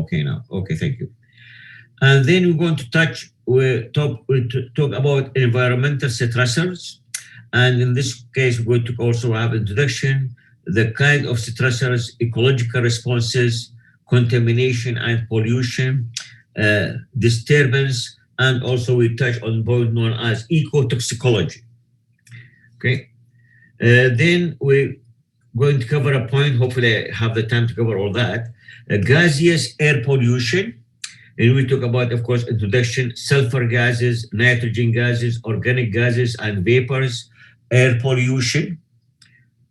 okay now. Okay, thank you. And then we're going to talk about environmental stressors. And in this case, we're going to also have introduction, the kind of stressors, ecological responses, contamination and pollution, disturbance, and also we touch on point known as ecotoxicology. Okay. Then we're going to cover a point, hopefully I have the time to cover all that, gaseous air pollution. And we talk about, of course, introduction, sulfur gases, nitrogen gases, organic gases, and vapors, air pollution,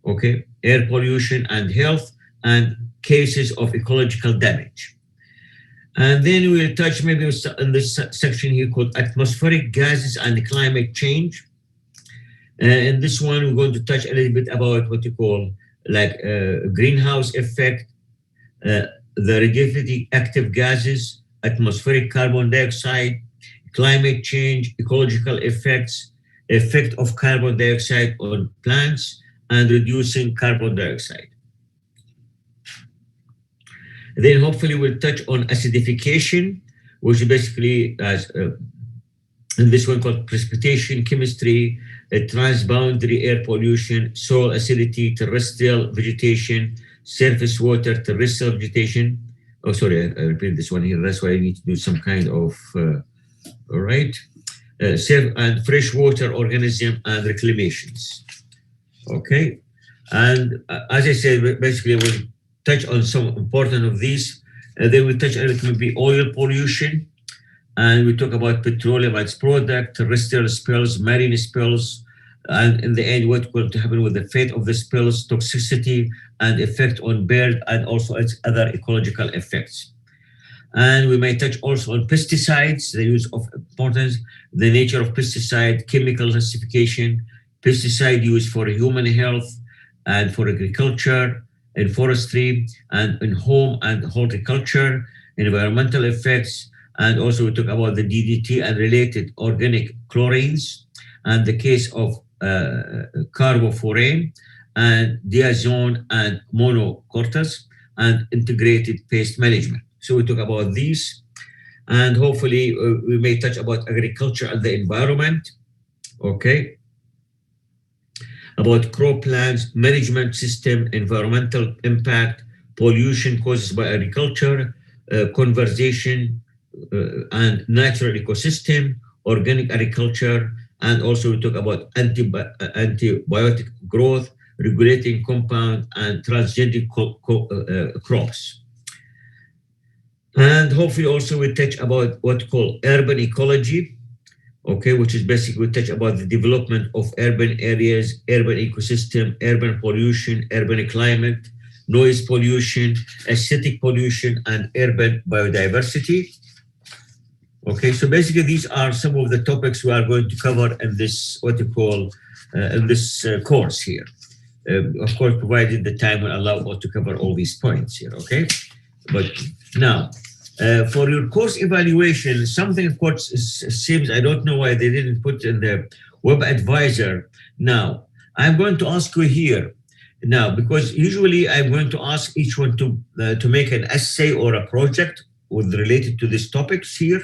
okay, air pollution and health, and cases of ecological damage. And then we'll touch maybe in this section here called atmospheric gases and climate change. In this one, we're going to touch a little bit about what you call like greenhouse effect, the radioactive active gases, atmospheric carbon dioxide, climate change, ecological effects, effect of carbon dioxide on plants, and reducing carbon dioxide. Then hopefully we'll touch on acidification, which basically as in this one called precipitation chemistry, transboundary air pollution, soil acidity, terrestrial vegetation, surface water, terrestrial vegetation. Oh, sorry, I repeat this one here. That's why I need to do some kind of, all right. And freshwater organism and reclamations. Okay. And as I said, basically we'll touch on some important of these. Then we touch on it will be oil pollution. And we talk about petroleum and its product, terrestrial spills, marine spills, and in the end, what's going to happen with the fate of the spills, toxicity, and effect on bird, and also its other ecological effects. And we may touch also on pesticides, the use of importance, the nature of pesticide, chemical classification, pesticide use for human health and for agriculture, and forestry, and in home and horticulture, environmental effects, and also we talk about the DDT and related organic chlorines, and the case of carbofuran, and diazone and monocortaz, and integrated pest management. So we talk about these, and hopefully we may touch about agriculture and the environment, okay? About croplands, management system, environmental impact, pollution caused by agriculture, conservation, and natural ecosystem, organic agriculture, and also we talk about antibiotic growth, regulating compound, and transgenic crops. And hopefully also we touch about what called urban ecology, okay, which is basically we touch about the development of urban areas, urban ecosystem, urban pollution, urban climate, noise pollution, aesthetic pollution, and urban biodiversity. Okay, so basically these are some of the topics we are going to cover in this, what you call, in this course here. Of course, provided the time will allow us to cover all these points here, okay? But now, for your course evaluation, something of course seems, I don't know why they didn't put in the web advisor. Now, I'm going to ask you here, now, because usually I'm going to ask each one to make an essay or a project with related to these topics here.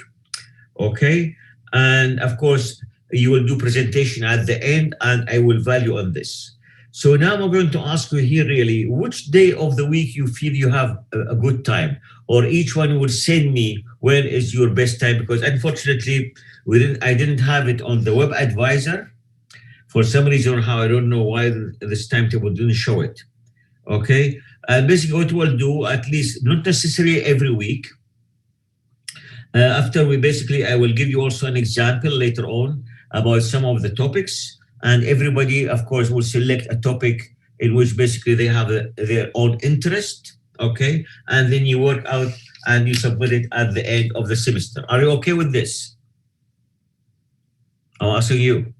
Okay, and of course you will do presentation at the end and I will value on this. So now I'm going to ask you here really which day of the week you feel you have a good time, or each one will send me when is your best time, because unfortunately I didn't have it on the web advisor for some reason, how I don't know why this timetable didn't show it. Okay, and basically what we'll do, at least not necessarily every week. After we basically, I will give you also an example later on about some of the topics, and everybody, of course, will select a topic in which basically they have their own interest, okay? And then you work out and you submit it at the end of the semester. Are you okay with this? I'm asking you.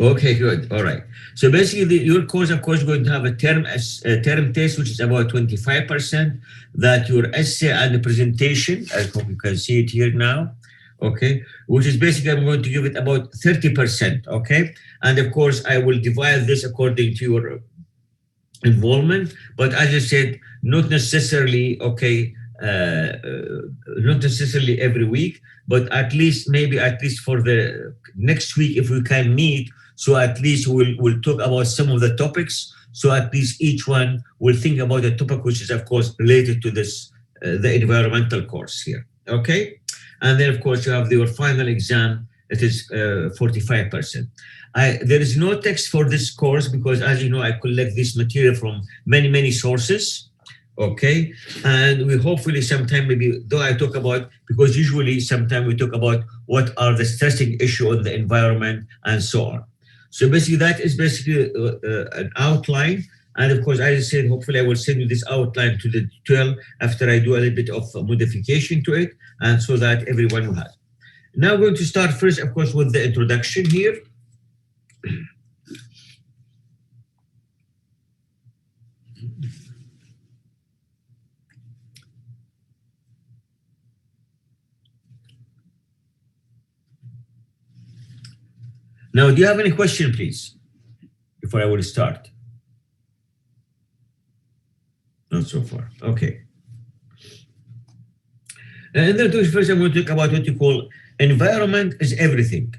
Okay, good. All right. So basically, your course, of course, is going to have a term test, which is about 25%. That your essay and the presentation, I hope you can see it here now. Okay, which is basically I'm going to give it about 30%. Okay, and of course I will divide this according to your involvement, but as I said, not necessarily, okay, not necessarily every week, but at least maybe at least for the next week if we can meet, so at least we'll talk about some of the topics, so at least each one will think about a topic which is of course related to this the environmental course here, okay? And then of course you have your final exam, it is 45%. There is no text for this course because, as you know, I collect this material from many sources. Okay, and we hopefully sometime maybe, though I talk about, because usually sometime we talk about what are the stressing issue on the environment and so on. So basically that is basically an outline. And of course, as I said, hopefully I will send you this outline to the 12 after I do a little bit of modification to it, and so that everyone will have. Now we're going to start first, of course, with the introduction here. Now, do you have any question, please, before I will start? Not so far. Okay. And then first I'm going to talk about what you call environment is everything.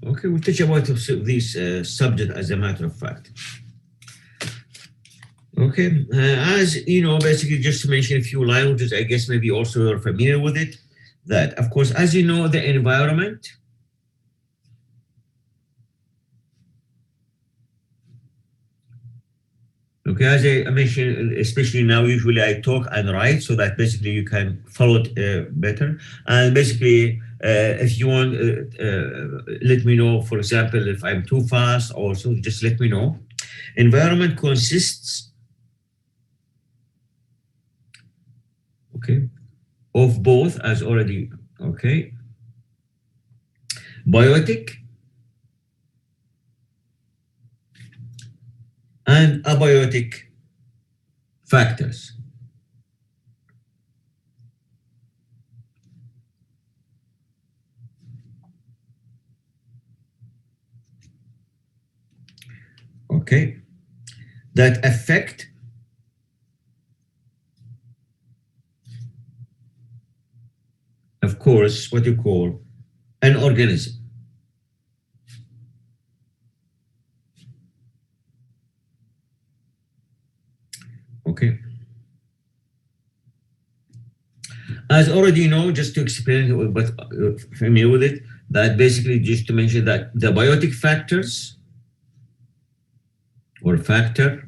Okay, we'll touch about this subject as a matter of fact. Okay, as you know, basically just to mention a few languages, I guess maybe also you're familiar with it, that of course, as you know, the environment, okay, as I mentioned, especially now, usually I talk and write so that basically you can follow it better. And basically, if you want, let me know, for example, if I'm too fast, also just let me know. Environment consists, okay, of both, as already, okay, biotic and abiotic factors. Okay, that affect of course what you call an organism. Okay, as already you know, just to explain, but familiar with it, that basically just to mention that the biotic factors or factor,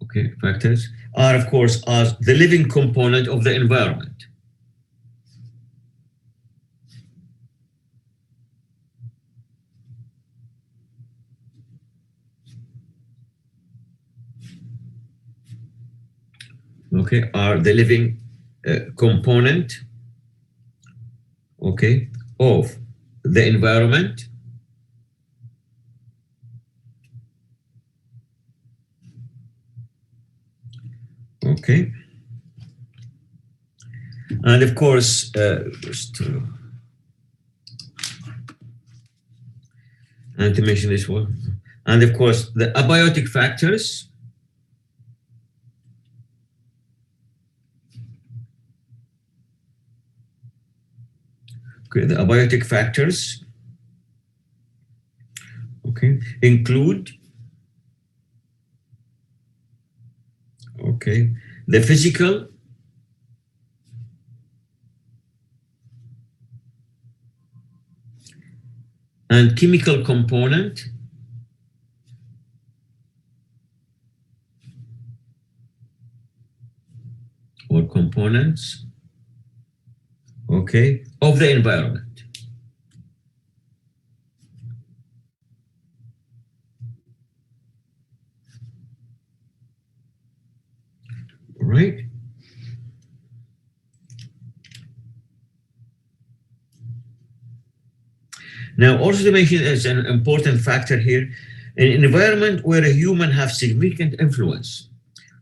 okay, factors are of course as the living component of the environment. Okay, are the living component, okay, of the environment. Okay, and of course, and to mention this one, and of course, the abiotic factors. Okay, the abiotic factors, okay, include, okay, the physical, and chemical component, or components, okay, of the environment. Right? Now, also to mention as an important factor here, an environment where a human have significant influence.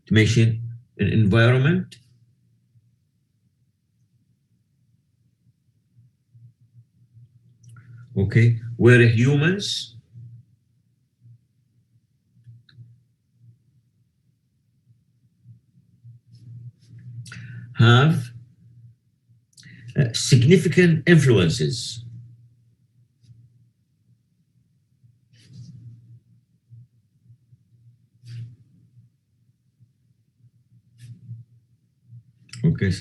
To mention an environment okay, where humans have significant influences. Okay,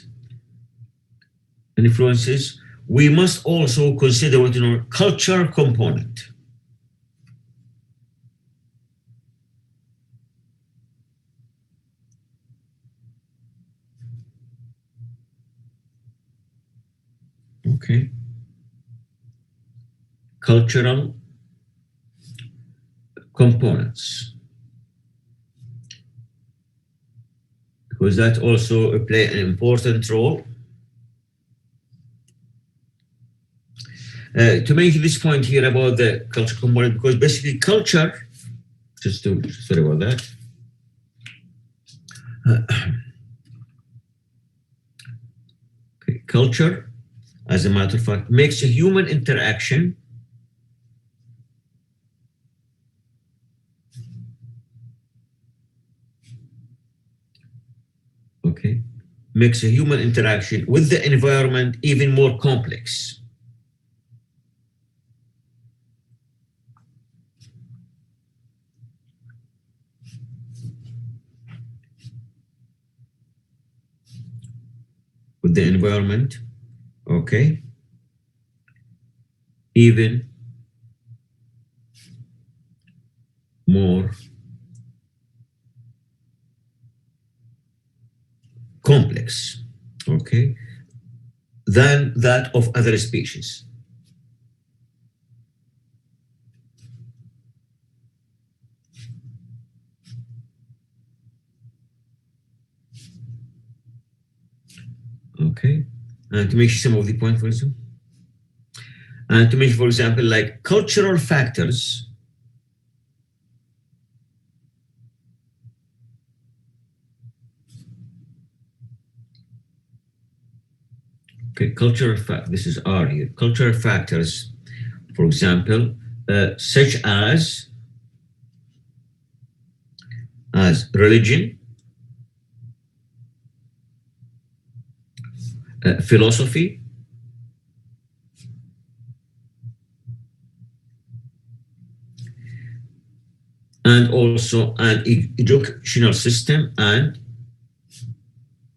influences. We must also consider what culture component. Okay, cultural components, because that also play an important role. To make this point here about the culture component, because basically culture, sorry about that. Okay, culture, as a matter of fact, makes a human interaction okay, makes a human interaction with the environment even more complex. With the environment, okay, even more complex, okay, than that of other species. Okay, and to make some of the point, for example, and to make, for example, like cultural factors. Okay, cultural fact. This is R here. Cultural factors, for example, such as religion, philosophy, and also an educational system and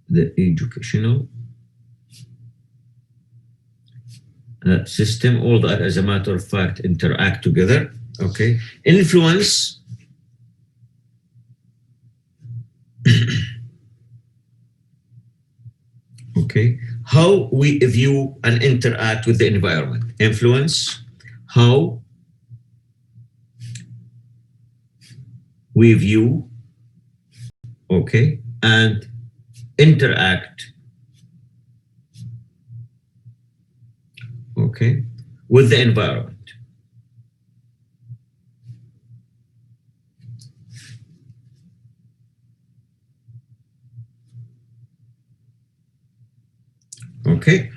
the educational system, all that, as a matter of fact, interact together. Okay, influence okay, how we view and interact with the environment. Influence how we view, okay, and interact, okay, with the environment. Okay,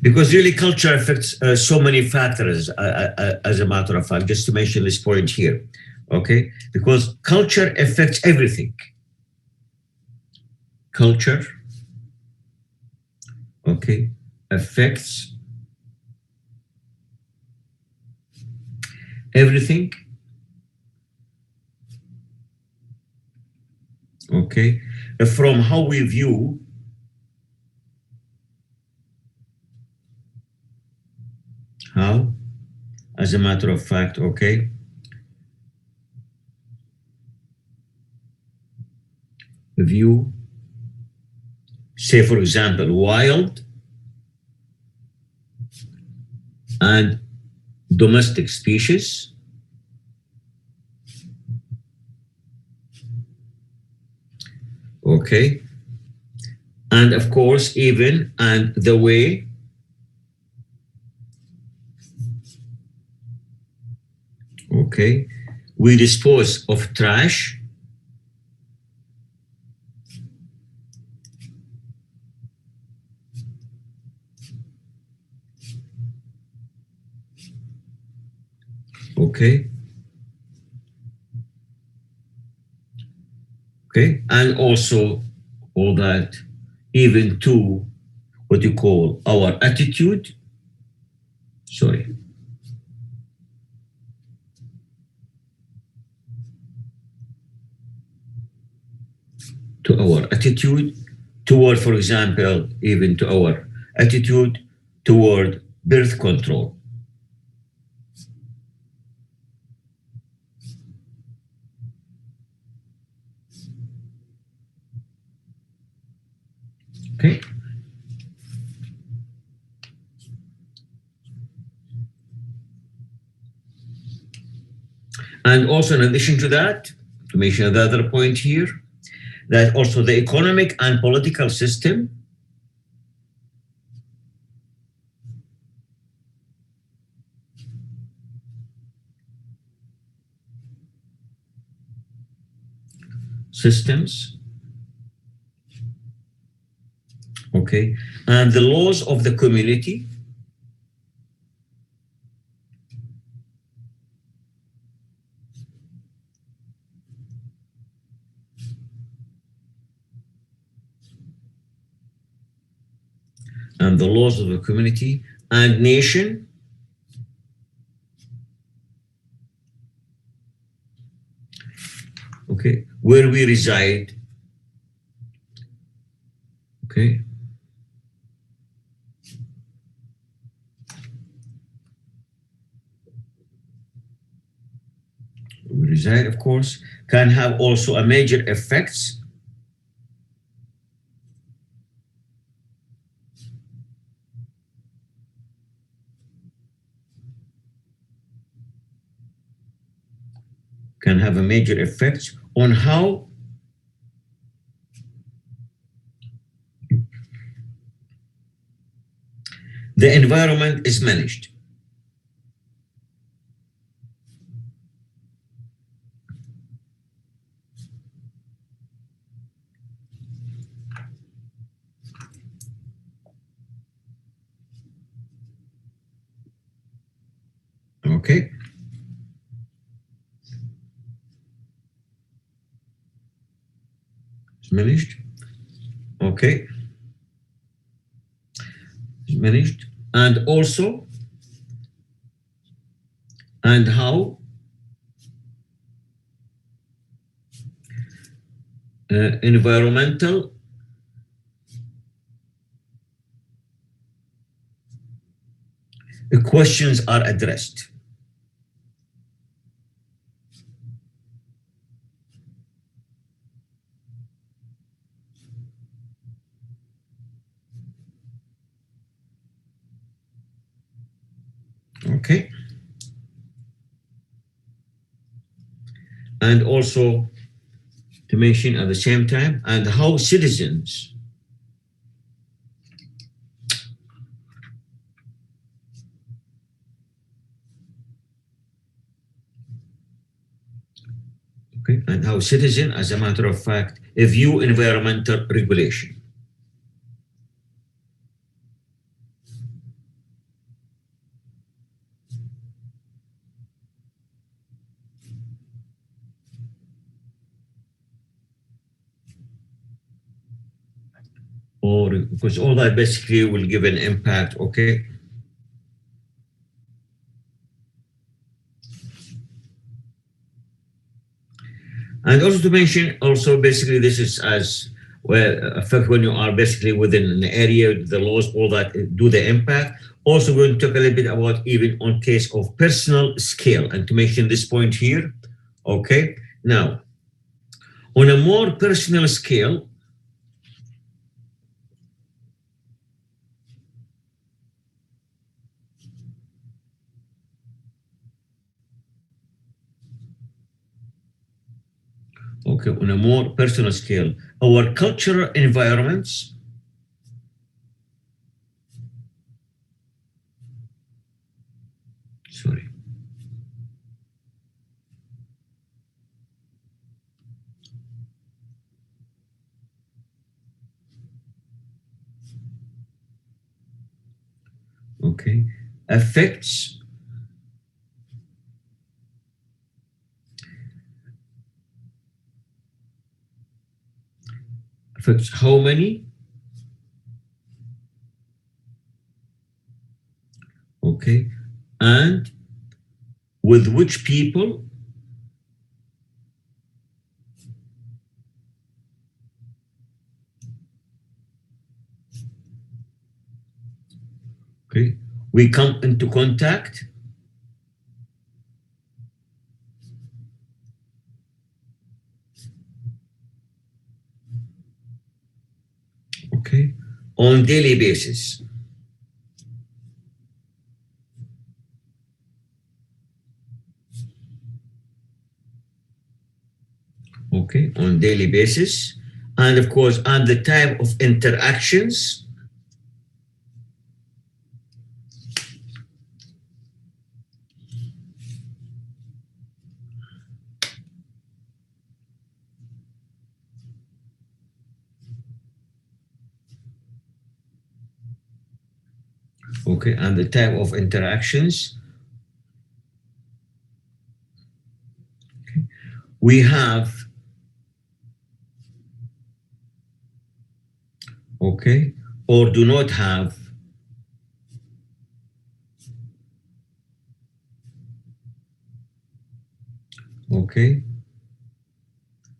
because really culture affects so many factors, as a matter of fact, just to mention this point here. Okay, because culture affects everything. Culture, okay, affects everything, okay, from how we view, how, as a matter of fact, okay, view, say, for example, wild and domestic species, okay, And of course, even and the way okay we dispose of trash, okay, and also all that, even to what you call our attitude, sorry, to our attitude toward, for example, even to our attitude toward birth control. Okay. And also, in addition to that, to mention another point here, that also the economic and political system systems, okay, and the laws of the community and the laws of the community and nation, okay, where we reside, okay, we reside, of course, can have also a major effects can have a major effect on how the environment is managed. Okay. It's managed. Okay. It's managed. And also, and how environmental questions are addressed. Okay. And also to mention at the same time, and how citizens okay, and how citizen, as a matter of fact, view environmental regulation. Or because all that basically will give an impact, okay? And also to mention, also basically this is as well affect when you are basically within an area, the laws, all that do the impact. Also going to talk a little bit about even on case of personal scale, and to mention this point here, okay? Now, on a more personal scale, okay, on a more personal scale, our cultural environments okay, affects how many, okay, and with which people, okay, we come into contact, okay, on daily basis, okay, on daily basis, and of course, and the type of interactions, okay, and the type of interactions we have, okay, or do not have, okay,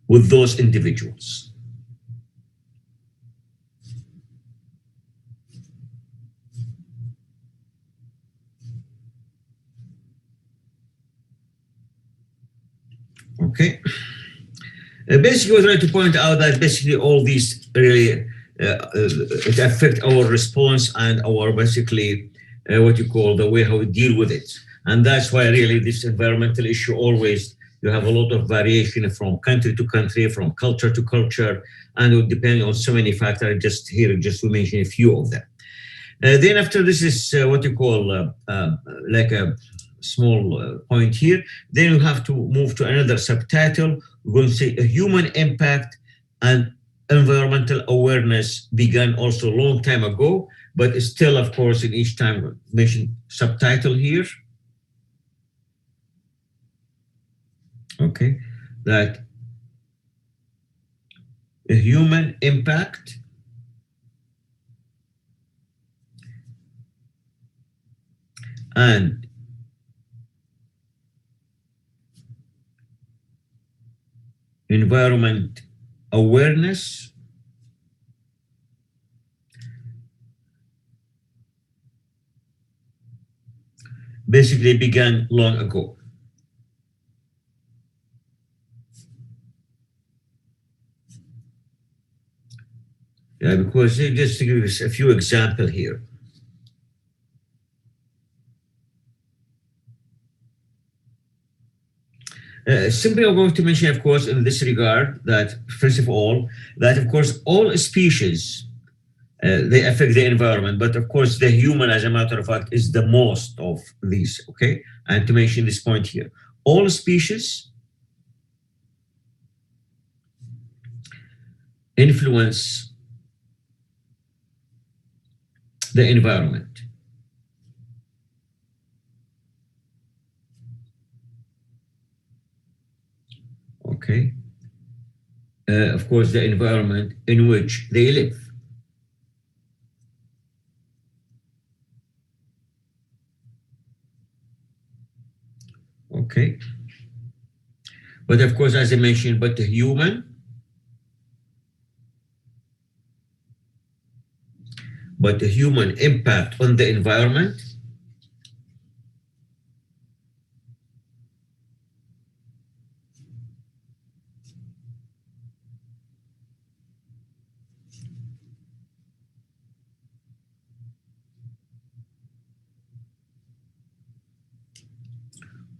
with those individuals. Okay. Basically, we're trying to point out that basically all these really it affect our response and our basically what you call the way how we deal with it. And that's why really this environmental issue always you have a lot of variation from country to country, from culture to culture, and it would depend on so many factors. Just here, just to mention a few of them. Then after this is what you call like a small point here. Then you have to move to another subtitle. We're going to say a human impact and environmental awareness began also a long time ago, but still, of course, in each time mention subtitle here. Okay, that a human impact and environment awareness basically began long ago. Yeah, because just to give us a few examples here. Simply, I'm going to mention, of course, in this regard, that first of all, that of course, all species they affect the environment, but of course, the human, as a matter of fact, is the most of these. Okay, and to mention this point here, all species influence the environment. Okay, of course, the environment in which they live. Okay, but of course, as I mentioned, but the human, but the human impact on the environment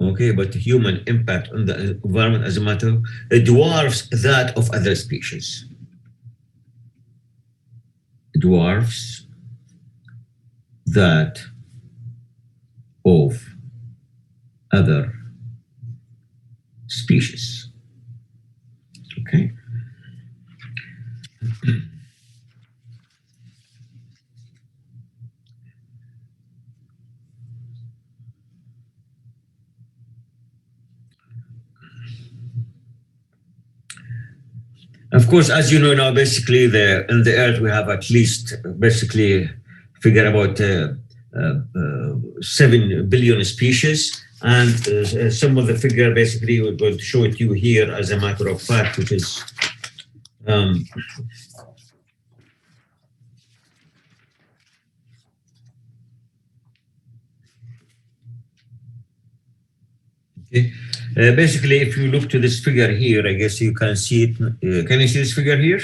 okay, but the human impact on the environment as a matter it dwarfs that of other species. It dwarfs that of other species. Okay. Of course, as you know now, basically in the earth we have at least basically figure about 7 billion species, and some of the figure basically we're going to show it to you here as a matter of fact, which is um, okay. Basically, if you look to this figure here, I guess you can see it. Can you see this figure here?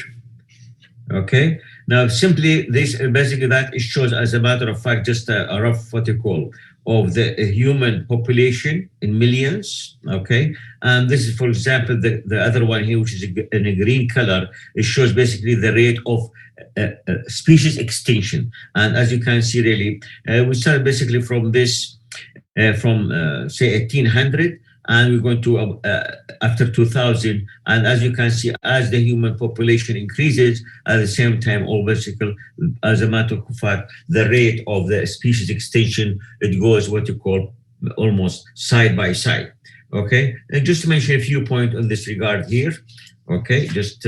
Okay. Now, simply this basically that it shows, as a matter of fact, just a rough what you call of the human population in millions. Okay. And this is, for example, the other one here, which is in a green color. It shows basically the rate of species extinction. And as you can see, really, we start basically from this, from say 1800. And we're going to after 2000, and as you can see, as the human population increases, at the same time, all basically, as a matter of fact, the rate of the species extinction, it goes what you call almost side by side. Okay, and just to mention a few points on this regard here. Okay, just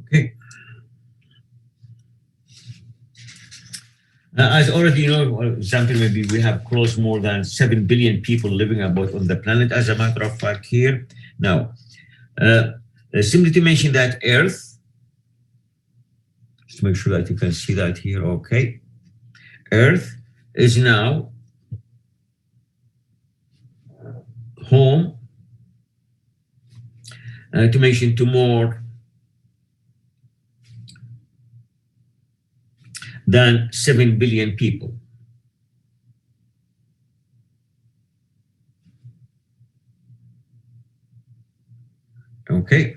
okay. As already you know, for example, maybe we have close more than 7 billion people living about on the planet, as a matter of fact here. Now, simply to mention that Earth, just to make sure that you can see that here, okay. Earth is now home, to mention to more than 7 billion people. Okay.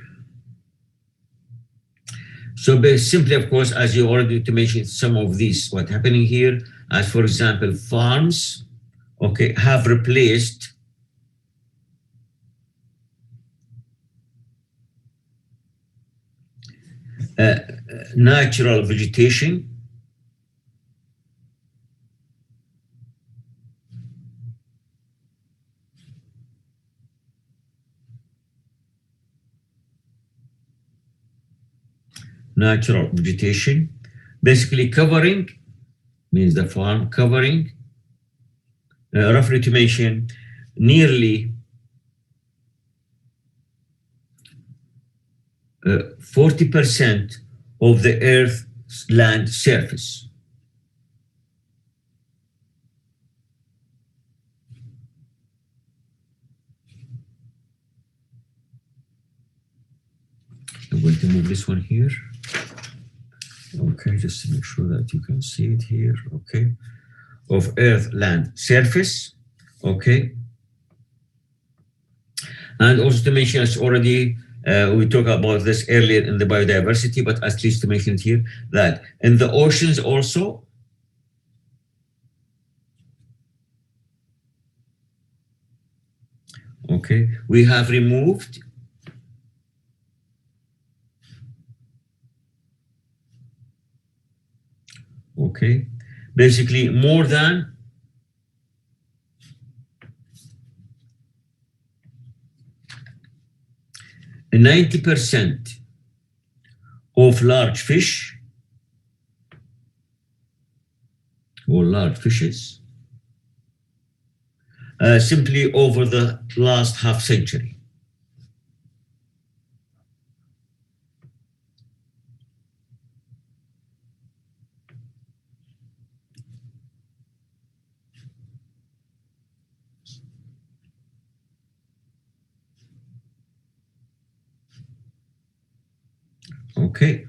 So simply, of course, as you already to mention some of these, what's happening here, as for example, farms, okay, have replaced natural vegetation basically covering, means the farm covering, roughly to mention, nearly 40% of the Earth's land surface. I'm going to move this one here. Okay, just to make sure that you can see it here. Okay, of Earth land surface. Okay, and also to mention, as already we talked about this earlier in the biodiversity, but at least to mention it here, that in the oceans also, okay, we have removed okay, basically more than 90% of large fish or large fishes simply over the last half century. Okay.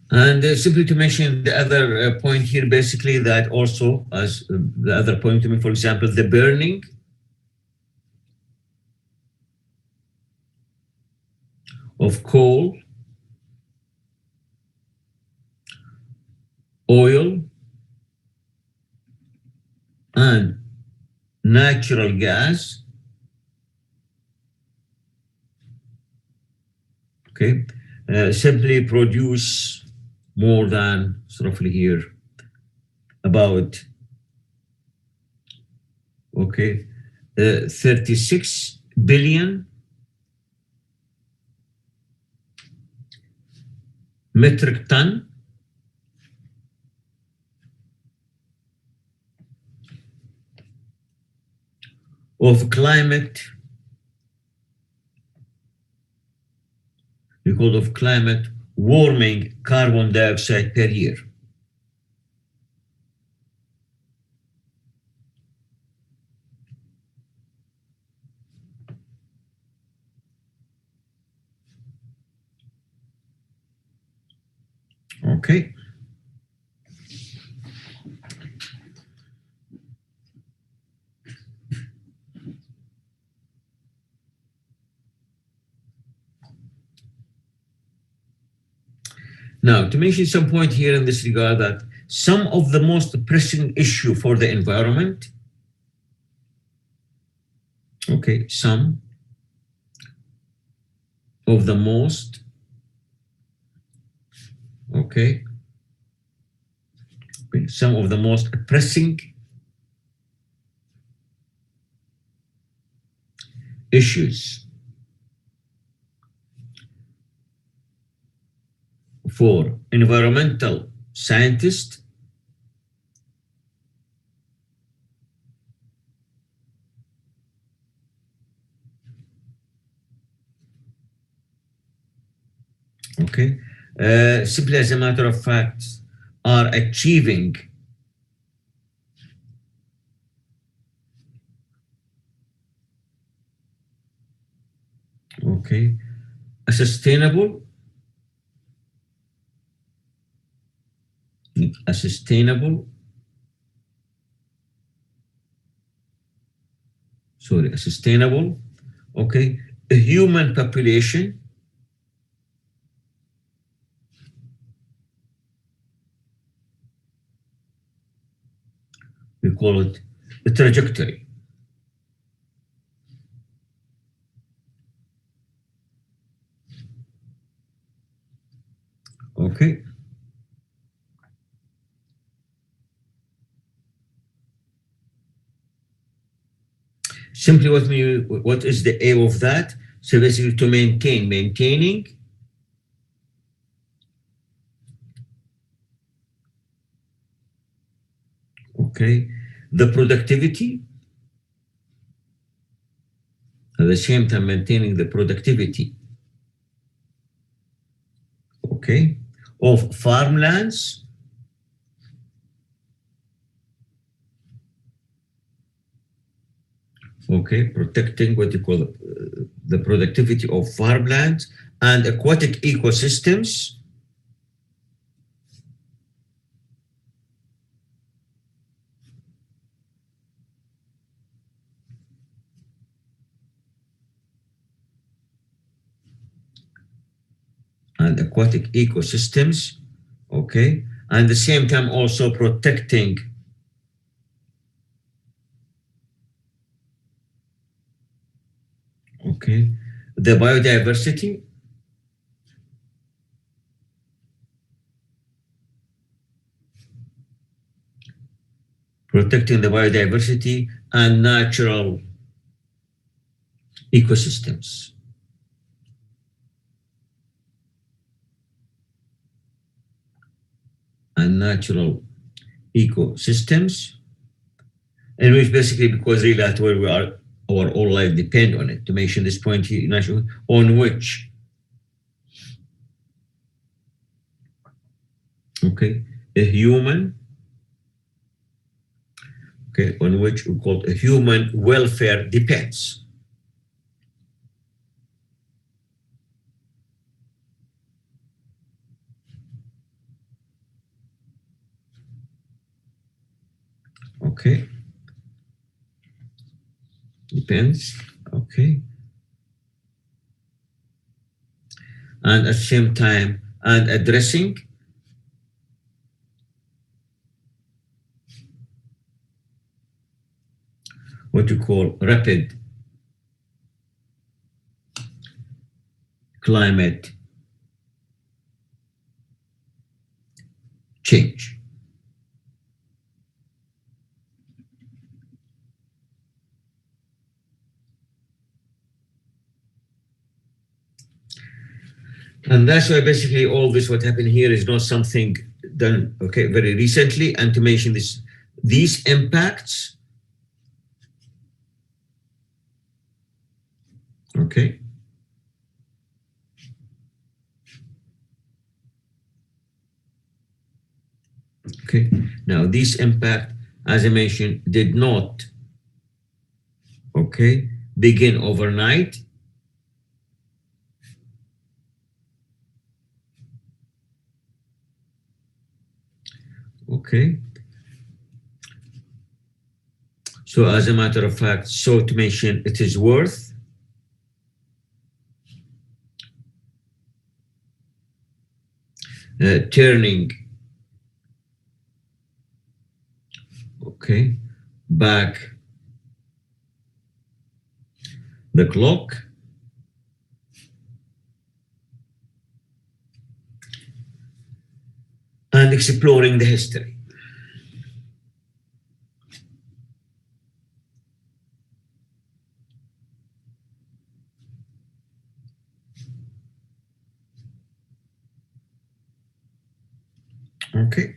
And simply to mention the other point here, basically that also as the other point to me, for example, the burning of coal, oil, and natural gas, okay, simply produce more than roughly here about, okay, 36 billion metric ton of climate, because of climate warming carbon dioxide per year. Okay. Now, to mention some point here in this regard, that some of the most pressing issue for the environment, okay, some of the most, okay, some of the most pressing issues for environmental scientists okay, simply as a matter of fact, are achieving okay a sustainable a sustainable sorry a sustainable okay a human population, we call it a trajectory. Okay. Simply what is the aim of that? So basically to maintaining okay the productivity, at the same time maintaining the productivity okay of farmlands, okay, protecting what you call the productivity of farmlands and aquatic ecosystems, okay, and at the same time also protecting okay the biodiversity, protecting the biodiversity and natural ecosystems. And natural ecosystems, and which basically because really that's where we are, our whole life depend on it. To mention this point here, on which, okay, a human, okay, on which we call a human welfare depends. Okay, depends. Okay, and at the same time, and addressing what you call rapid climate change. And that's why basically all this what happened here is not something done very recently. And to mention this, these impacts, okay. Okay. Now this impact, as I mentioned, did not begin overnight. Okay. So as a matter of fact, so to mention, it is worth turning back the clock and exploring the history. Okay.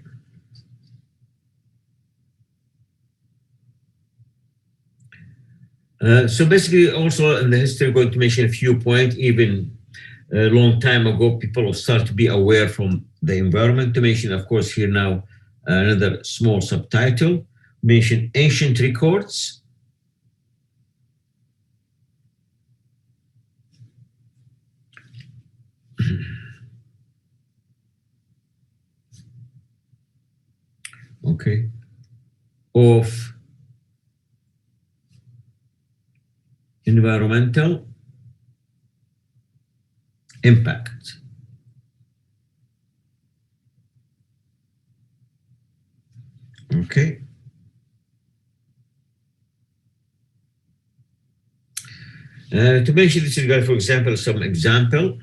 So basically, also in the history, I'm going to mention a few points. Even a long time ago, people will start to be aware from the environment. To mention, of course, here now another small subtitle. Mention ancient records. Okay. Of environmental impact. Okay. To mention this regard, for example, some example.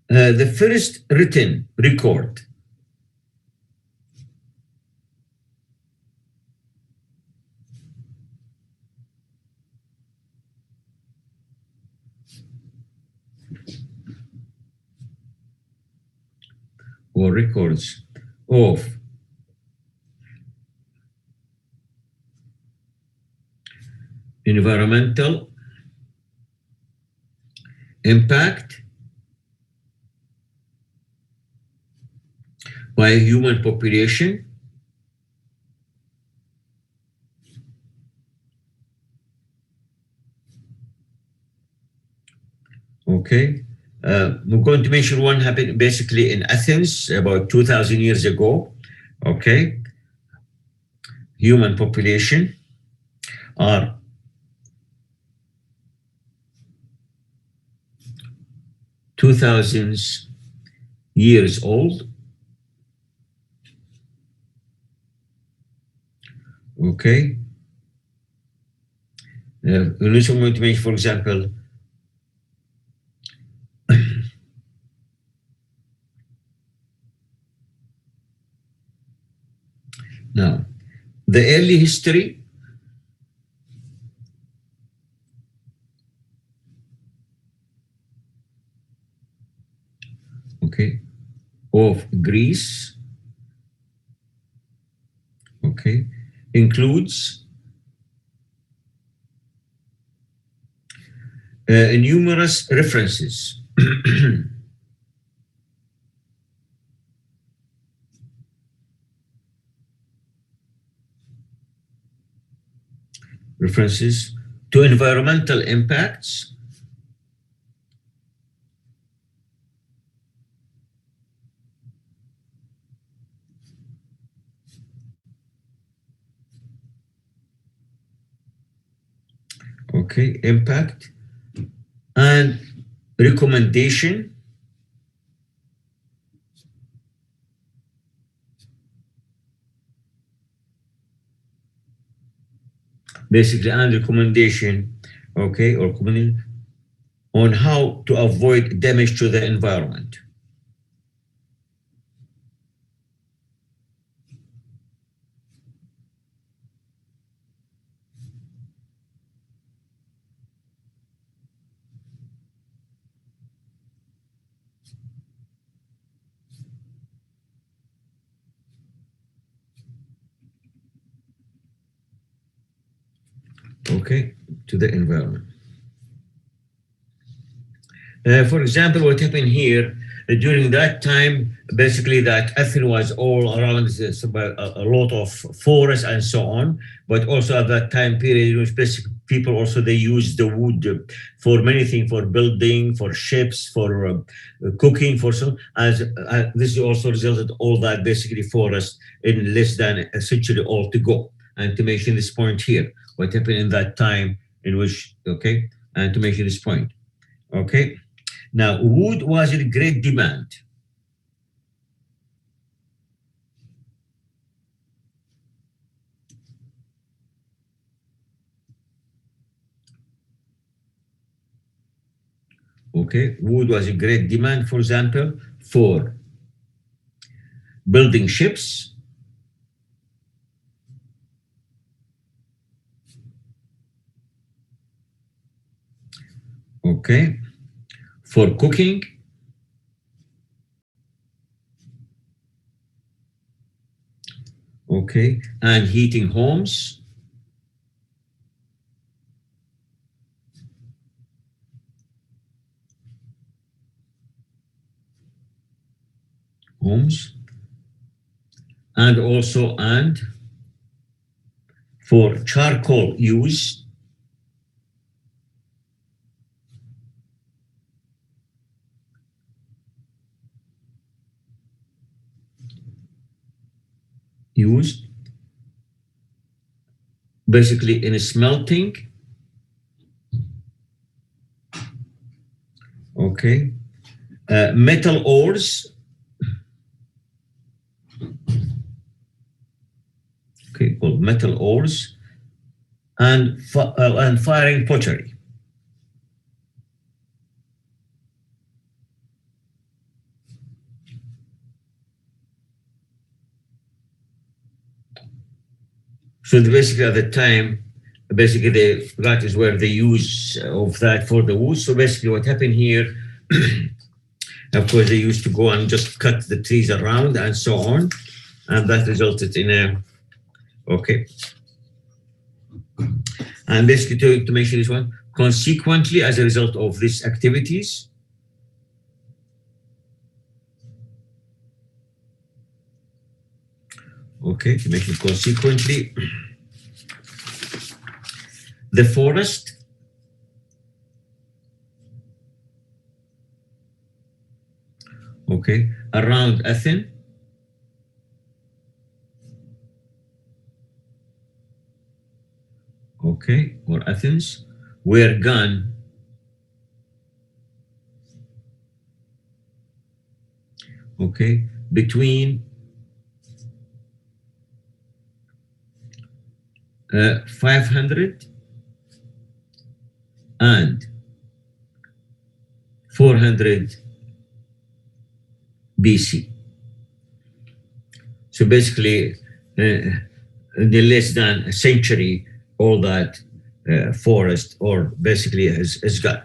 The first written record or records of environmental impact by human population I'm going to mention one happened basically in Athens about 2,000 years ago. Human population are 2,000 years old. I'm going to mention, for example, now the early history of Greece includes numerous references to environmental impacts impact and recommendation basically and recommendation or recommendation on how to avoid damage to the environment. okay, to the environment. For example, what happened here during that time, basically that ethylene was all around this, a lot of forest and so on. But also at that time period, which basically people also they used the wood for many things, for building, for ships, for cooking, for some. As this also resulted all that basically forest in less than a century all to go. And to mention this point here, what happened in that time in which okay, and to mention this point, okay. Now, wood was in great demand. Okay, wood was in great demand, for example, for building ships, okay, for cooking, okay, and heating homes, homes, and also and for charcoal use, used basically in smelting, okay, metal ores, okay, called metal ores, and firing pottery. So basically at the time, basically that is where the use of that for the wood. So basically what happened here, of course, they used to go and just cut the trees around and so on. And that resulted in a, okay. And basically to mention this one, consequently, as a result of these activities, okay, to mention consequently, the forest okay, around Athens, okay, or Athens, were gone okay, between 500 and 400 BC. So basically, in less than a century, all that forest or basically has gone.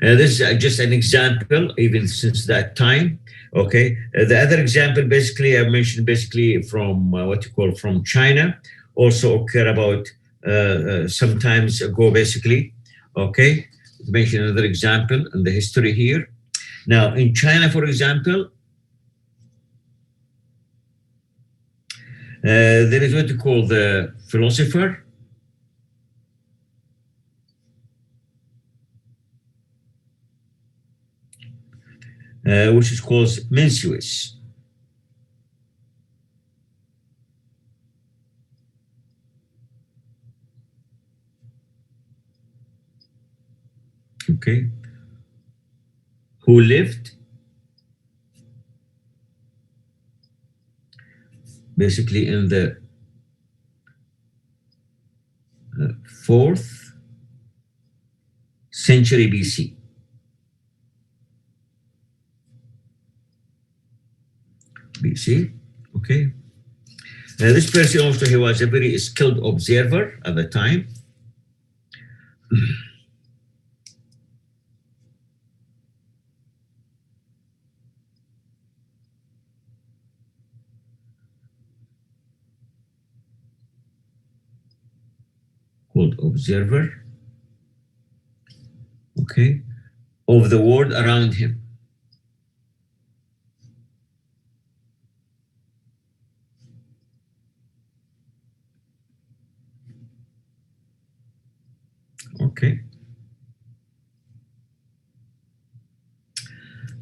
This is just an example, even since that time. Okay. The other example, basically, I mentioned basically from what you call from China, also occur about sometimes ago, basically. Okay. To mention another example in the history here. Now, in China, for example, there is what you call the philosopher, which is called Mencius. Okay, who lived basically in the 4th century BC. BC, okay. This person also, he was a very skilled observer at the time. called observer, okay, of the world around him. Okay.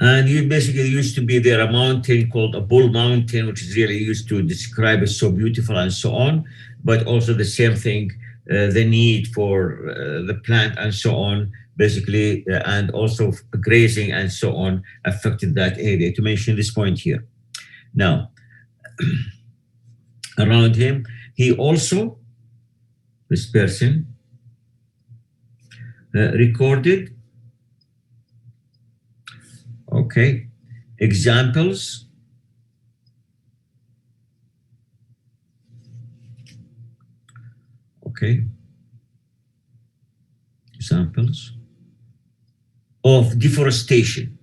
And you basically used to be there a mountain called a bull mountain, which is really used to describe it so beautiful and so on, but also the same thing, the need for the plant and so on, basically, and also grazing and so on affected that area, to mention this point here. Now, around him, he also, this person, recorded, okay, examples okay, examples of deforestation.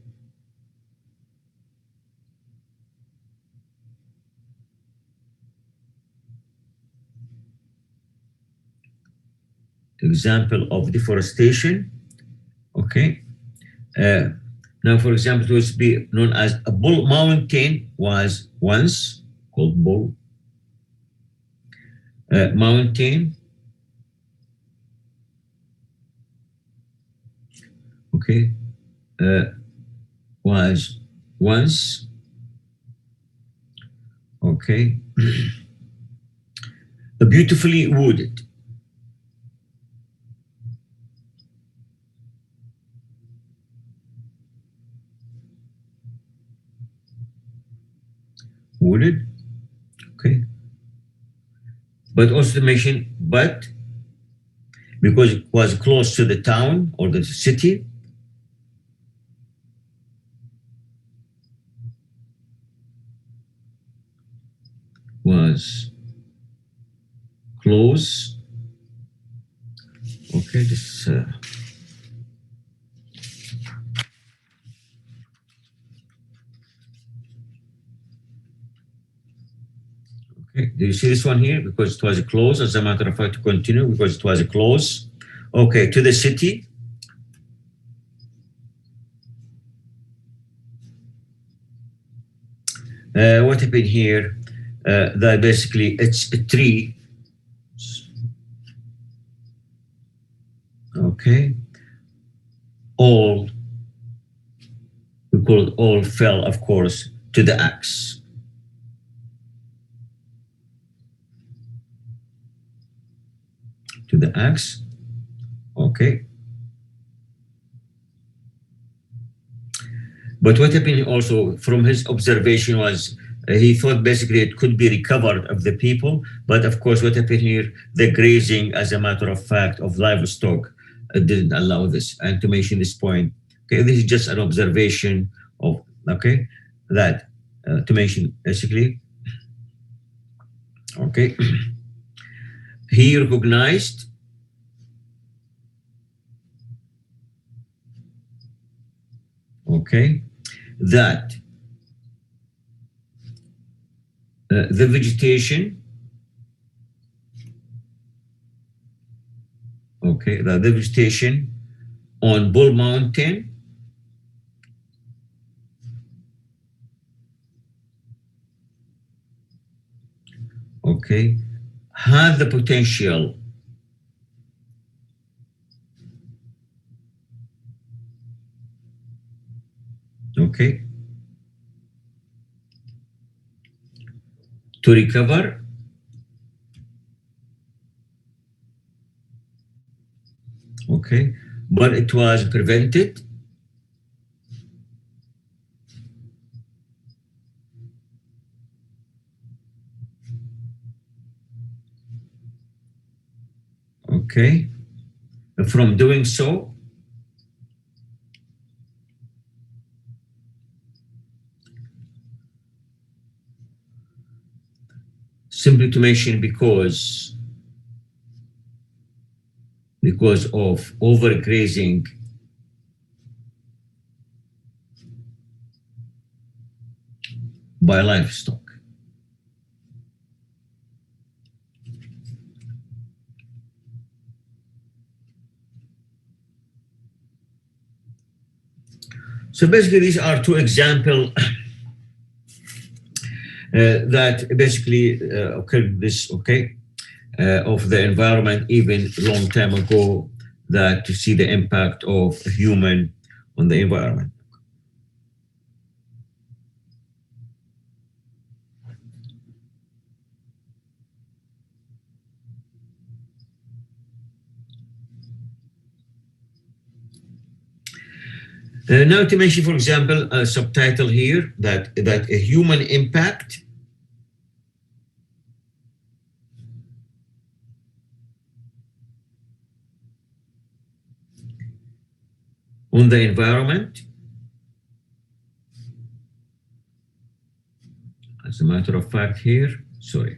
Example of deforestation, okay. Now, for example, it was be known as a bull mountain was once called bull mountain, okay, was once, okay, beautifully wooded. Wooded, okay. But also to mention, but because it was close to the town or the city, was close, okay, this okay, do you see this one here? Because it was close, as a matter of fact, to continue, because it was close, okay, to the city. What happened here? That basically it's a tree, okay, all, we call it all fell, of course, to the axe. To the axe, okay. But what happened also from his observation was he thought basically it could be recovered of the people. But of course, what happened here, the grazing, as a matter of fact, of livestock didn't allow this. And to mention this point, okay, this is just an observation of, okay, that to mention basically, okay, he recognized, okay, that the vegetation, okay, the vegetation on Bull Mountain, okay, had the potential, okay, to recover, okay, but it was prevented, okay, from doing so, simply to mention because of overgrazing by livestock. So basically, these are two examples that basically occurred this, of the environment even long time ago, that to see the impact of human on the environment. Now to mention, for example, a subtitle here that a human impact on the environment. As a matter of fact here, sorry,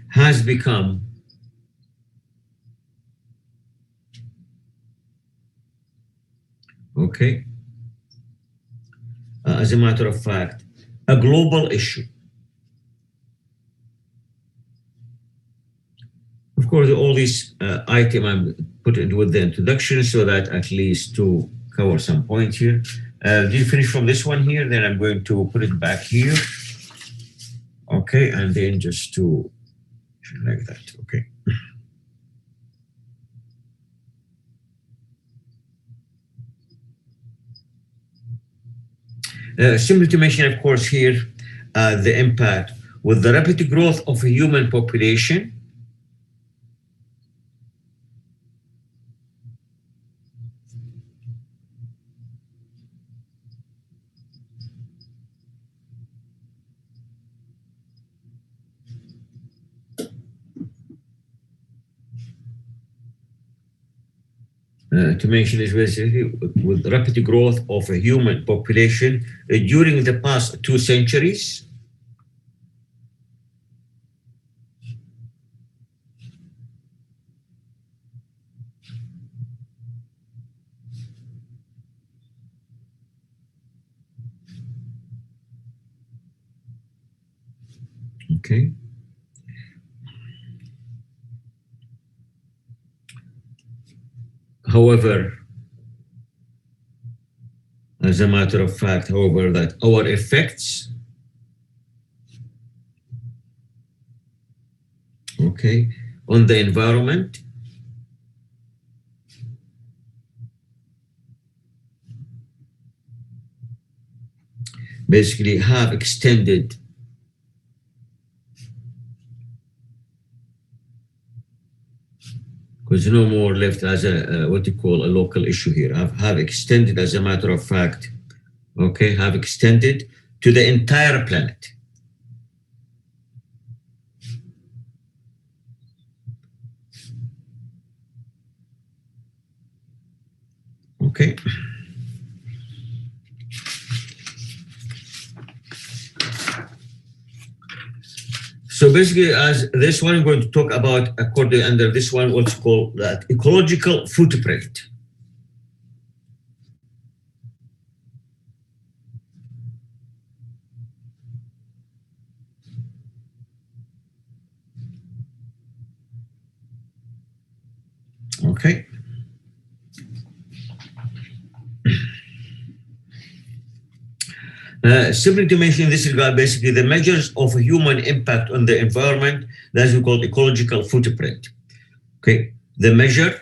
has become as a matter of fact, a global issue. Of course, all these items I'm put it with the introduction so that at least to cover some points here. Do you finish from this one here? Then I'm going to put it back here. Okay, and then just to like that. Okay. Simply to mention, of course, here the impact with the rapid growth of a human population. To mention is basically with rapid growth of a human population during the past 2 centuries. Okay. However, as a matter of fact, however, that our effects, on the environment basically have extended because no more left as a what you call a local issue here. Have extended, as a matter of fact, have extended to the entire planet. Okay. So basically, as this one, I'm going to talk about, according under this one, what's called that ecological footprint. Okay. Simply to mention in this regard, basically the measures of a human impact on the environment, that's we call ecological footprint. Okay, the measure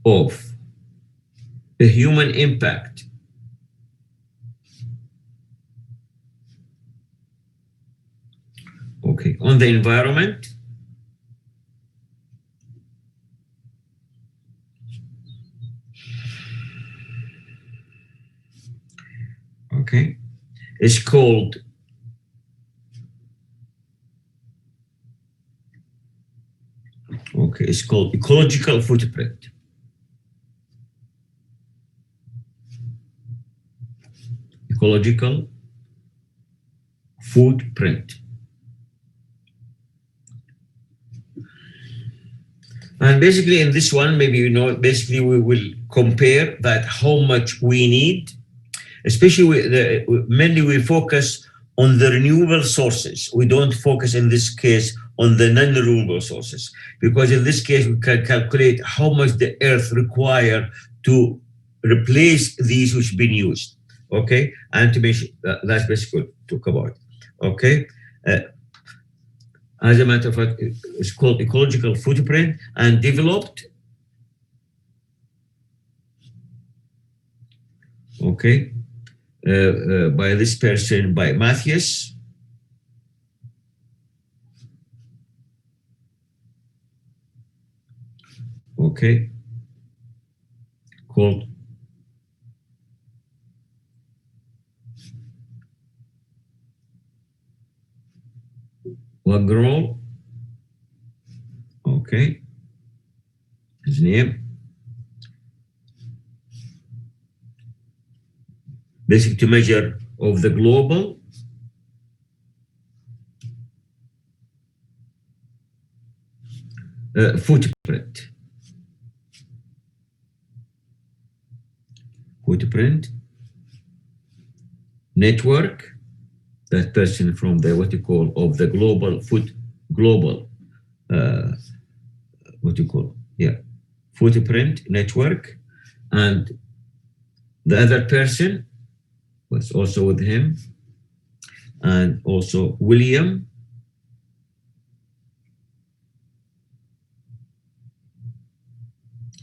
of a human impact on the environment is called it's called ecological footprint. Ecological footprint. And basically in this one, maybe basically we will compare that how much we need, especially mainly we focus on the renewable sources. We don't focus in this case on the non-renewable sources, because in this case, we can calculate how much the earth require to replace these which have been used, okay? And to mention, that's basically talk about, okay? As a matter of fact, it's called Ecological Footprint, and developed, okay, by this person, by Matthias. Okay, called Wagrol. Okay, his name. Basically, to measure of the global footprint. Footprint network. That person from the what you call of the global what you call footprint network, and the other person was also with him, and also William.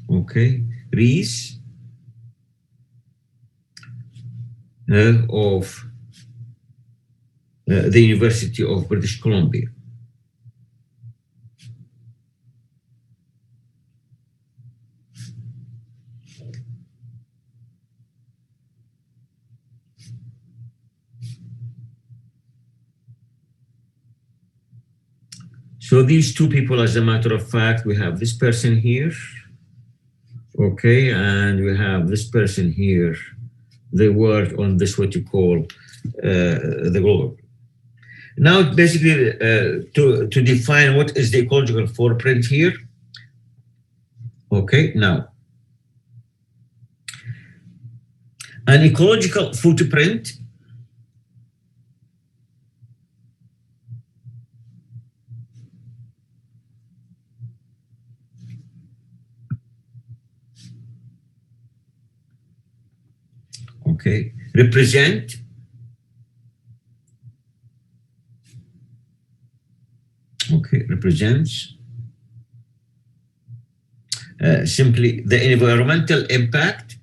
Okay, Rees of the University of British Columbia. So these two people, as a matter of fact, we have this person here, okay, and we have this person here. They work on this, what you call the global. Now, basically, to define what is the ecological footprint here. Okay, now, an ecological footprint represents simply the environmental impact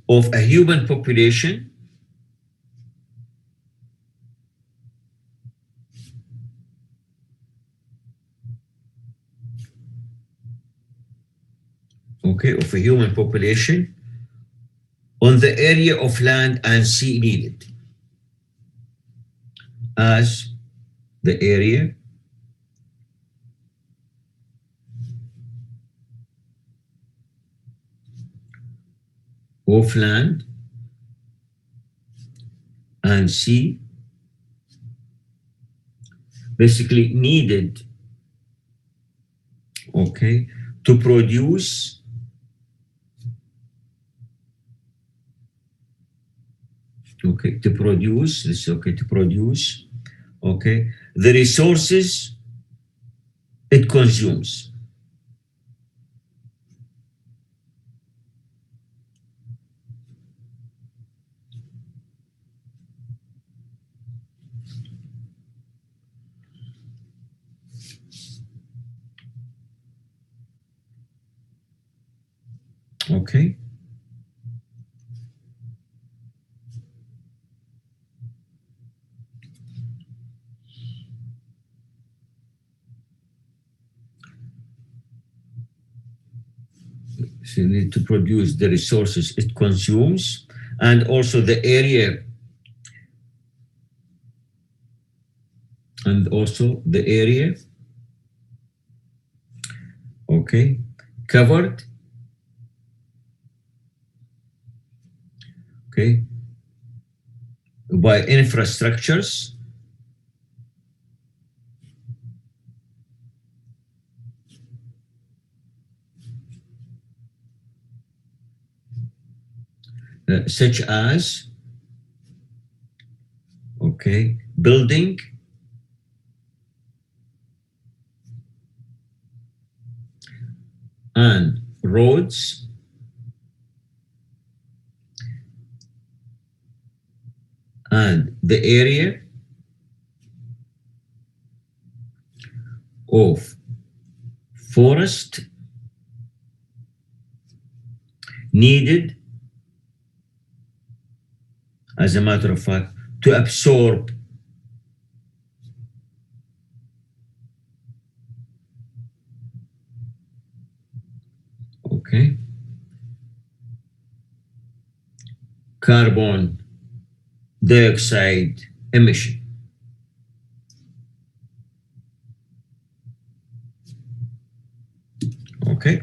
of a human population of a human population on the area of land and sea needed, as the area of land and sea basically needed to produce the resources it consumes. Okay. So you need to produce the resources it consumes, and also the area, covered, by infrastructures such as, okay, building, and roads, and the area of forest needed, as a matter of fact, to absorb, okay, carbon dioxide emission. Okay.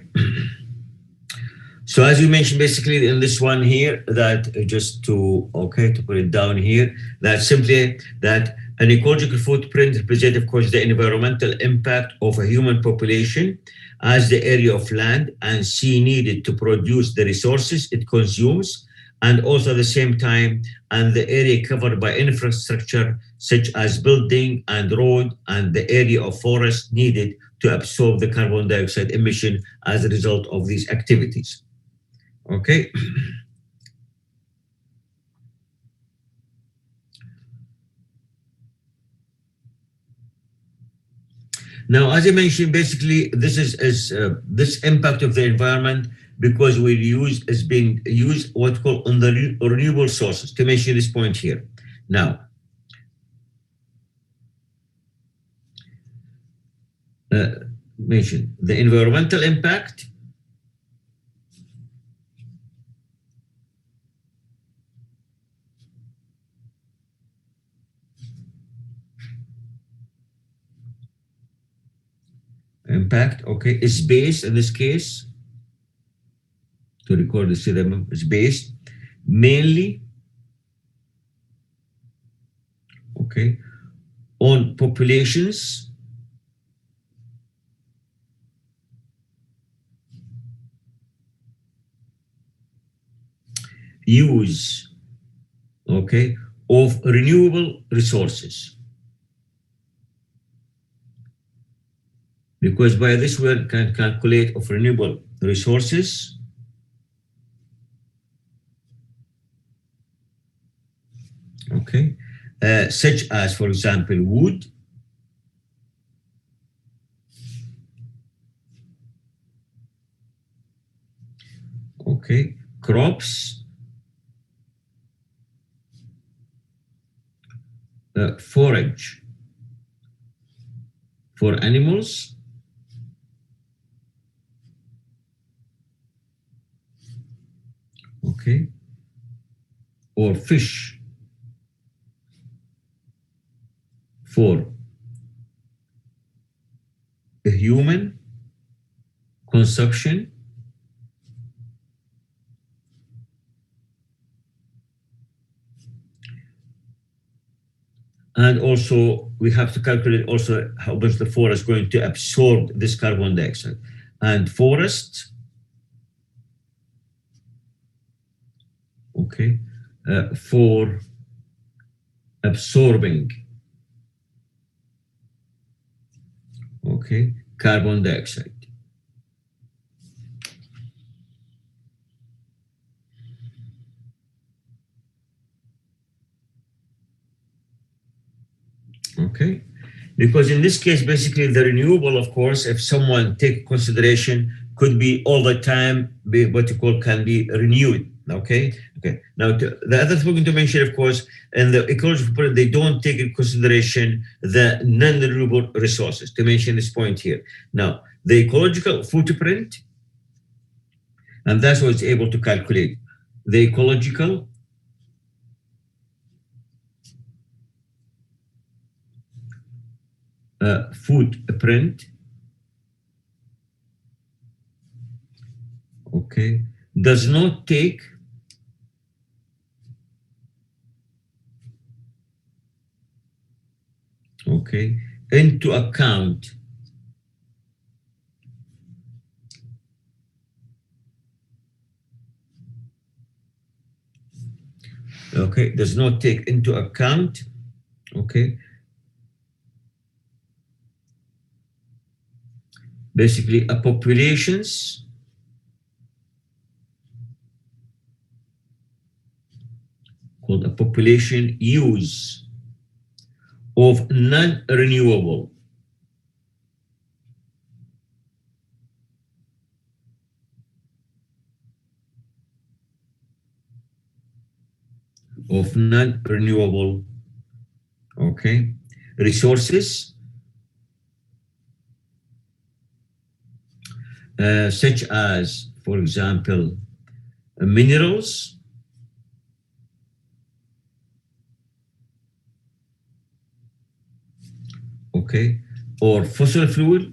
So as you mentioned, basically in this one here, that just to, okay, to put it down here, that simply that an ecological footprint represents, of course, the environmental impact of a human population as the area of land and sea needed to produce the resources it consumes, and also at the same time, and the area covered by infrastructure such as building and road, and the area of forest needed to absorb the carbon dioxide emission as a result of these activities. Okay. Now, as I mentioned, basically, this is this impact of the environment because we use is being used what called on the renewable sources. To mention this point here. Now, mention the environmental impact. Impact, okay, is based in this case, to record the system, is based mainly, okay, on populations use, okay, of renewable resources. Because by this we can calculate of renewable resources okay, such as, for example, wood, okay, crops, forage for animals, okay, or fish for human consumption, and also we have to calculate also how much the forest is going to absorb this carbon dioxide. And forests, okay, for absorbing, okay, carbon dioxide. Okay, because in this case, basically the renewable, of course, if someone take consideration, could be all the time, be what you call can be renewed. Okay. Okay. Now the other thing to mention, of course, in the ecological footprint, they don't take in consideration the non-renewable resources. To mention this point here. Now the ecological footprint, and that's what it's able to calculate the ecological footprint, okay, does not take okay into account okay, does not take into account, okay, basically a populations called a population use of non-renewable okay, resources such as, for example, minerals, okay, or fossil fuel,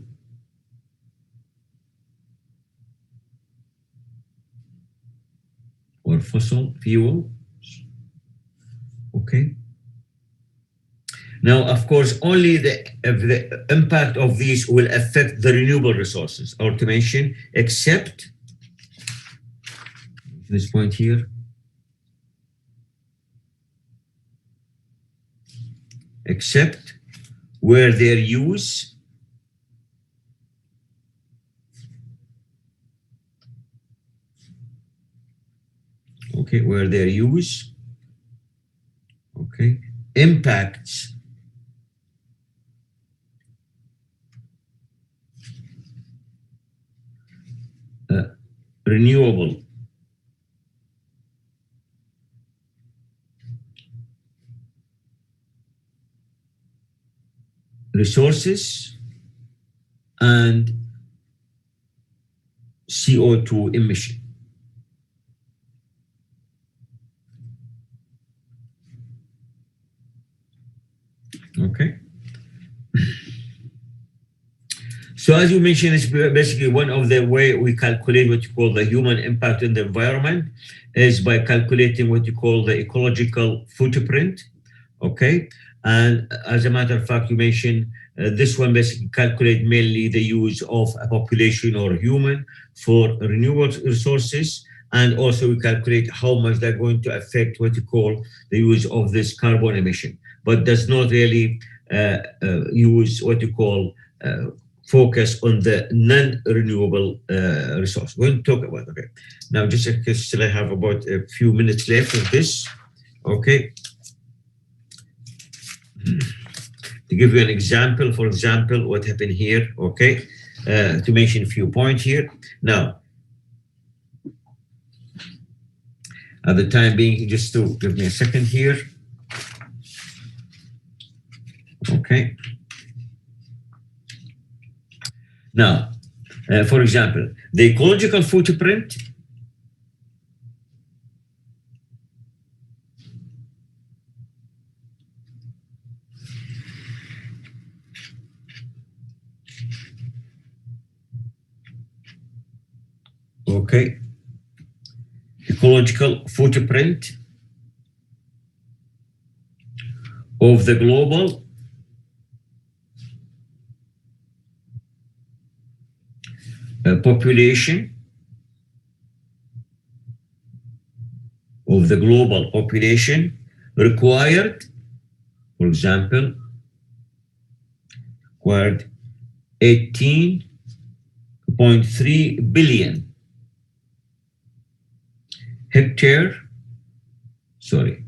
okay. Now, of course, only if the impact of these will affect the renewable resources, automation, except this point here, except where their use okay, where their use, okay, impacts renewable resources and CO2 emission. Okay. So as you mentioned, it's basically one of the way we calculate what you call the human impact in the environment is by calculating what you call the ecological footprint. Okay. And as a matter of fact, you mentioned this one basically calculate mainly the use of a population or human for renewable resources. And also we calculate how much they're going to affect what you call the use of this carbon emission, but does not really use what you call focus on the non-renewable resource. We'll talk about, okay. Now, just because still I have about a few minutes left of this, okay. To give you an example, for example, what happened here, okay, to mention a few points here. Now, at the time being, just to give me a second here, okay. Now, for example, the ecological footprint okay, ecological footprint of the global population of the global population required, for example, required 18.3 billion hectare, sorry,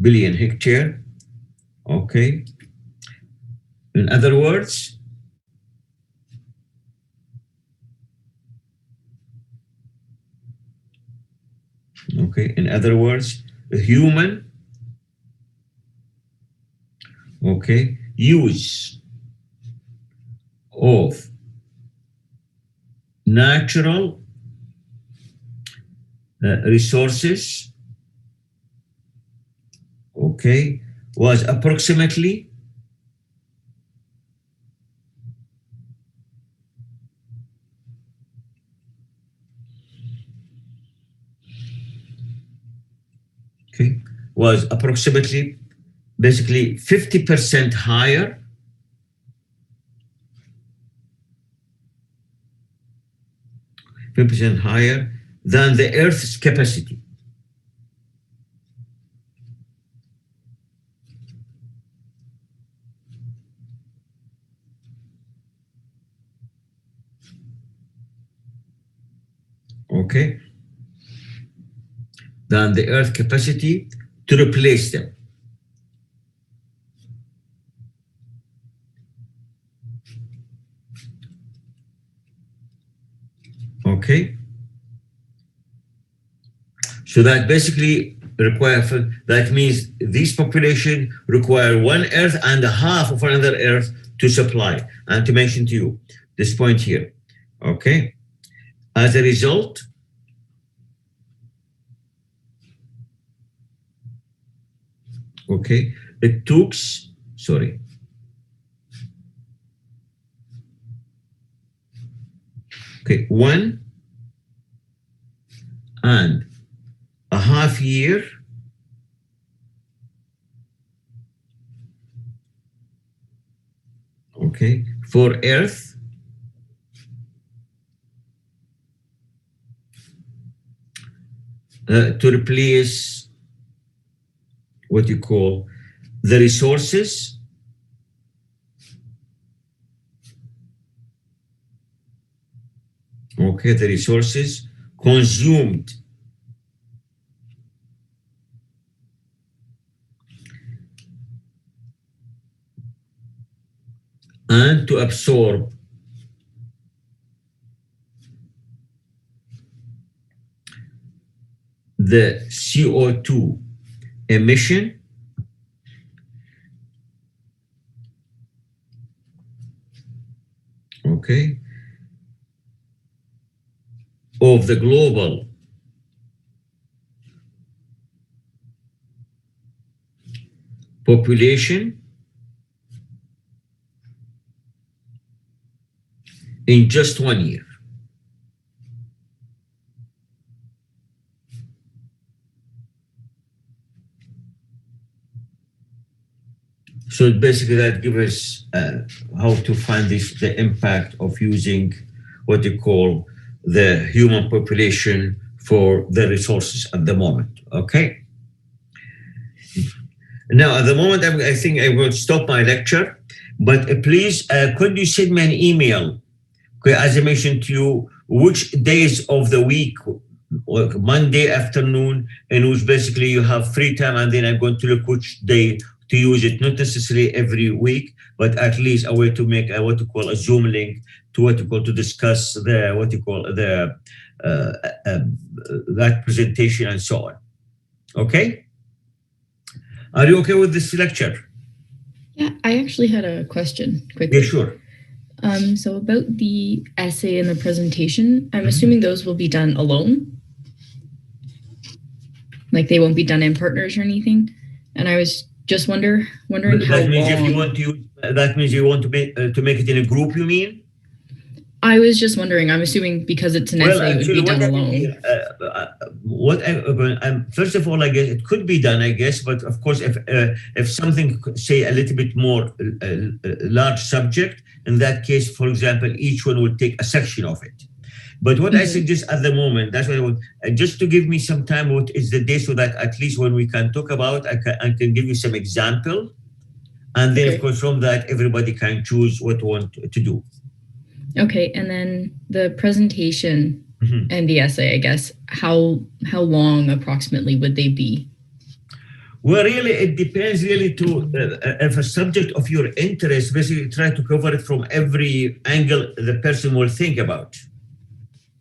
billion hectare, okay. In other words, okay, in other words, a human, okay, use of natural resources, okay, was approximately 50% higher 50% higher than the Earth's capacity. Okay? Than the Earth's capacity to replace them. Okay? So that basically that means this population require one Earth and a half of another Earth to supply. And to mention to you this point here. Okay? As a result, okay, it took, sorry. Okay, 1.5 years okay, for Earth to replace what you call the resources okay, the resources consumed and to absorb the CO2 emission okay, of the global population in just 1 year. So basically that gives us how to find the impact of using what you call the human population for the resources at the moment, okay? Now, at the moment, I think I will stop my lecture, but please, could you send me an email, okay, as I mentioned to you, which days of the week, like Monday afternoon, in which basically you have free time, and then I'm going to look which day to use it, not necessarily every week, but at least a way to make what you call a Zoom link to what you call to discuss the what you call the that presentation and so on. Okay? Are you okay with this lecture? Yeah, I actually had a question quickly. Yeah, sure. So about the essay and the presentation, I'm assuming those will be done alone? Like they won't be done in partners or anything? And I was just wondering how that means long... if you want to that means you want to make it in a group, you mean? I was just wondering, I'm assuming because it's an essay, it would be done alone. First of all, I guess it could be done, I guess, but of course, if something, say, a little bit more large subject, in that case, for example, each one will take a section of it. But what I suggest at the moment, that's what I want, just to give me some time, what is the day, so that at least when we can talk about, I can give you some example. And then, of course, from that, everybody can choose what to want to do. Okay, and then the presentation and the essay, I guess, how long approximately would they be? Well, really, it depends really to if a subject of your interest, basically try to cover it from every angle the person will think about.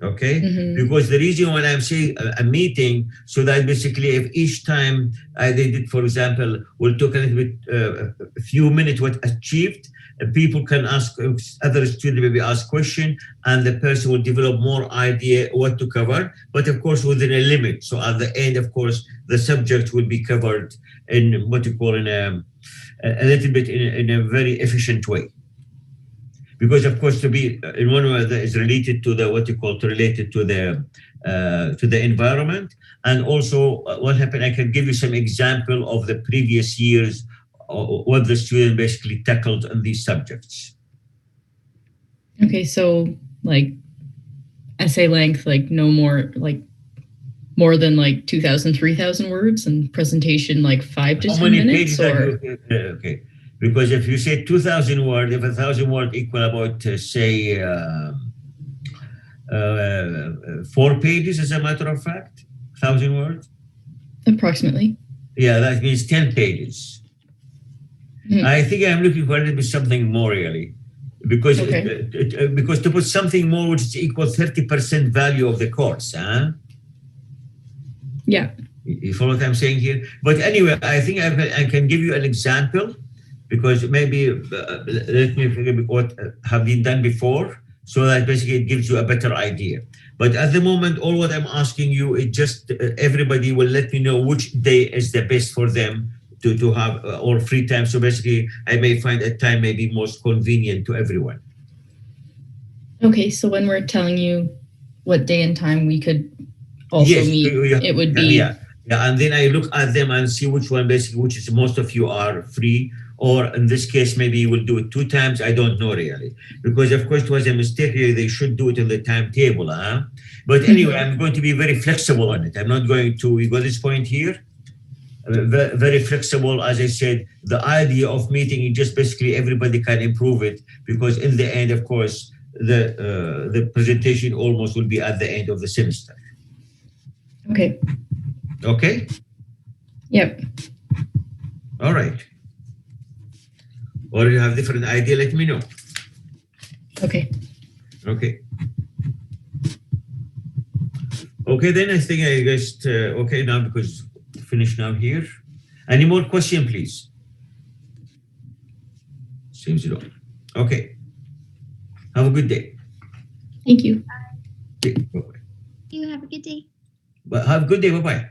Okay, because the reason when I'm saying a meeting, so that basically if each time they did, for example, we'll talk a little bit, a few minutes what achieved, people can ask, other students maybe ask question, and the person will develop more idea what to cover, but of course within a limit. So at the end, of course, the subject will be covered in what you call in a little bit in a very efficient way. Because of course, to be in one way that is related to the what you call related to the environment, and also what happened. I can give you some example of the previous years, what the student basically tackled on these subjects. Okay, so like essay length, like no more, like more than like 2,000, 3,000 words, and presentation like 5 to 10 How many minutes? pages are you? Okay, because if you say 2,000 words, if 1,000 words equal about say 4 pages, as a matter of fact, 1,000 words. Approximately. Yeah, that means 10 pages. I think I'm looking for a little bit something more really, because because to put something more which is equal 30% value of the course, huh? Yeah. You follow what I'm saying here? But anyway, I think I can give you an example, because maybe let me figure what have been done before, so that basically it gives you a better idea. But at the moment, all what I'm asking you is just everybody will let me know which day is the best for them to have or free time. So basically, I may find a time maybe most convenient to everyone. Okay, so when we're telling you what day and time we could also meet, it would be... Yeah, and then I look at them and see which one basically, which is most of you are free, or in this case, maybe you will do it 2 times. I don't know really, because of course it was a mistake here. They should do it in the timetable, huh? But anyway, I'm going to be very flexible on it. I'm not going to, we got this point here, very flexible. As I said, the idea of meeting is just basically everybody can improve it, because in the end, of course, the presentation almost will be at the end of the semester. Okay. Okay? Yep. All right. Or you have different idea, let me know. Okay. Okay. Okay, then I think I just, okay now, because finish now here. Any more question, please? Seems you don't. Okay. Have a good day. Thank you. Bye-bye. You have a good day. Have a good day. Bye-bye.